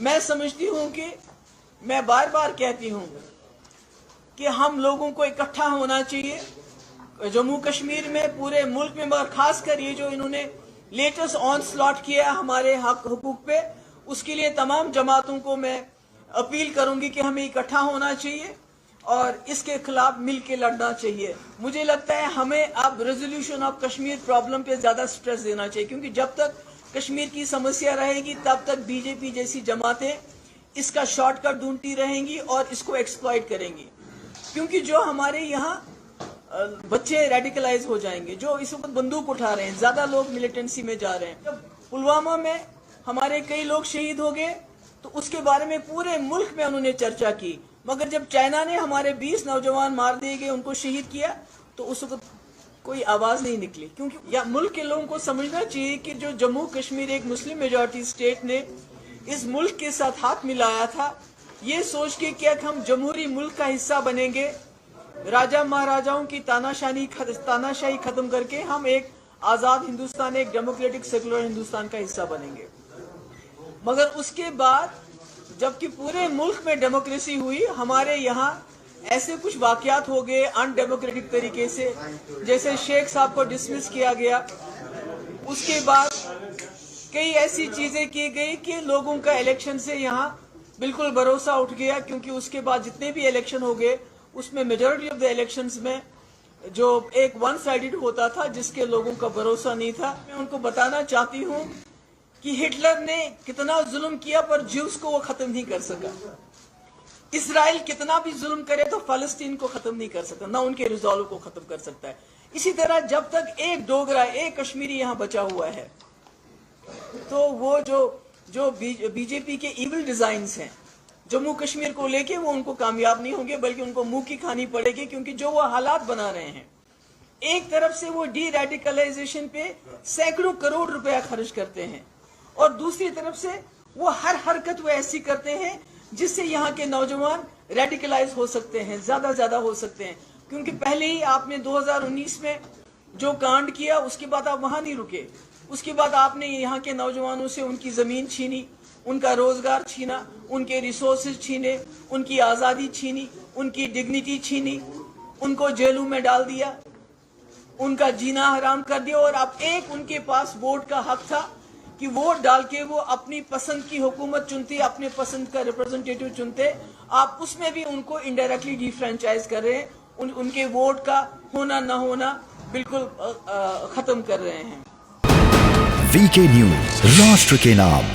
میں سمجھتی ہوں کہ میں بار بار کہتی ہوں کہ ہم لوگوں کو اکٹھا ہونا چاہیے جموں کشمیر میں، پورے ملک میں، مگر خاص کر یہ جو انہوں نے لیٹسٹ آن سلاٹ کیا ہمارے حقوق پہ، اس کے لیے تمام جماعتوں کو میں اپیل کروں گی کہ ہمیں اکٹھا ہونا چاہیے اور اس کے خلاف مل کے لڑنا چاہیے۔ مجھے لگتا ہے ہمیں اب ریزولوشن آف کشمیر پرابلم پہ زیادہ سٹریس دینا چاہیے، کیونکہ جب تک کشمیر کی سمسیا رہے گی تب تک بی جے پی جیسی جماعتیں اس کا شارٹ کٹ ڈھونڈتی رہیں گی اور اس کو ایکسپلائٹ کریں گی، کیونکہ جو ہمارے یہاں بچے ریڈیکلائز ہو جائیں گے، جو اس وقت بندوق اٹھا رہے ہیں، زیادہ لوگ ملیٹنسی میں جا رہے ہیں۔ جب پلوامہ میں ہمارے کئی لوگ شہید ہو گئے تو اس کے بارے میں پورے ملک میں انہوں نے چرچا کی، مگر جب چائنا نے ہمارے 20 نوجوان مار دیے گئے، ان کو شہید کیا، تو اس وقت کوئی آواز نہیں نکلی، کیونکہ ملک کے لوگوں کو سمجھنا چاہیے کہ جو جموں کشمیر ایک مسلم میجورٹی اسٹیٹ نے اس ملک کے ساتھ ہاتھ ملایا تھا، یہ سوچ کے کہ ہم جمہوری ملک کا حصہ بنیں گے، راجہ مہاراجاؤں کی تاناشاہی ختم کر کے ہم ایک آزاد ہندوستان، ایک ڈیموکریٹک سیکولر ہندوستان کا حصہ بنیں گے۔ مگر اس کے بعد جبکہ پورے ملک میں ڈیموکریسی ہوئی، ہمارے یہاں ایسے کچھ واقعات ہو گئے ان ڈیموکریٹک طریقے سے، جیسے شیخ صاحب کو ڈسمس کیا گیا، اس کے بعد کئی ایسی چیزیں کی گئی کہ لوگوں کا الیکشن سے یہاں بالکل بھروسہ اٹھ گیا، کیونکہ اس کے بعد جتنے بھی الیکشن ہو گئے اس میں میجورٹی آف دا الیکشنز میں جو ایک ون سائیڈڈ ہوتا تھا، جس کے لوگوں کا بھروسہ نہیں تھا۔ میں ان کو بتانا چاہتی ہوں کہ ہٹلر نے کتنا ظلم کیا پر جیوز کو وہ ختم نہیں کر سکا، اسرائیل کتنا بھی ظلم کرے تو فلسطین کو ختم نہیں کر سکتا، نہ ان کے ریزالو کو ختم کر سکتا ہے۔ اسی طرح جب تک ایک ڈوگرا، ایک کشمیری یہاں بچا ہوا ہے، تو وہ جو بی جے پی کے ایول ڈیزائنز ہیں جموں کشمیر کو لے کے، وہ ان کو کامیاب نہیں ہوں گے، بلکہ ان کو منہ کی کھانی پڑے گی، کیونکہ جو وہ حالات بنا رہے ہیں، ایک طرف سے وہ ڈی ریڈیکلائزیشن پہ سینکڑوں کروڑ روپیہ خرچ کرتے ہیں، اور دوسری طرف سے وہ ہر حرکت وہ ایسی کرتے ہیں جس سے یہاں کے نوجوان ریڈیکلائز ہو سکتے ہیں، زیادہ ہو سکتے ہیں، کیونکہ پہلے ہی آپ نے 2019 میں جو کانڈ کیا، اس کے بعد آپ وہاں نہیں رکے، اس کے بعد آپ نے یہاں کے نوجوانوں سے ان کی زمین چھینی، ان کا روزگار چھینا، ان کے ریسورسز چھینے، ان کی آزادی چھینی، ان کی ڈگنیٹی چھینی، ان کو جیلوں میں ڈال دیا، ان کا جینا حرام کر دیا، اور اب ایک ان کے پاس ووٹ کا حق تھا کہ ووٹ ڈال کے وہ اپنی پسند کی حکومت چنتے، اپنے پسند کا ریپرزنٹیٹو چنتے، آپ اس میں بھی ان کو انڈائریکٹلی ڈی فرینچائز کر رہے ہیں، ان کے ووٹ کا ہونا نہ ہونا بالکل ختم کر رہے ہیں۔ VK نیوز، راشٹر کے نام۔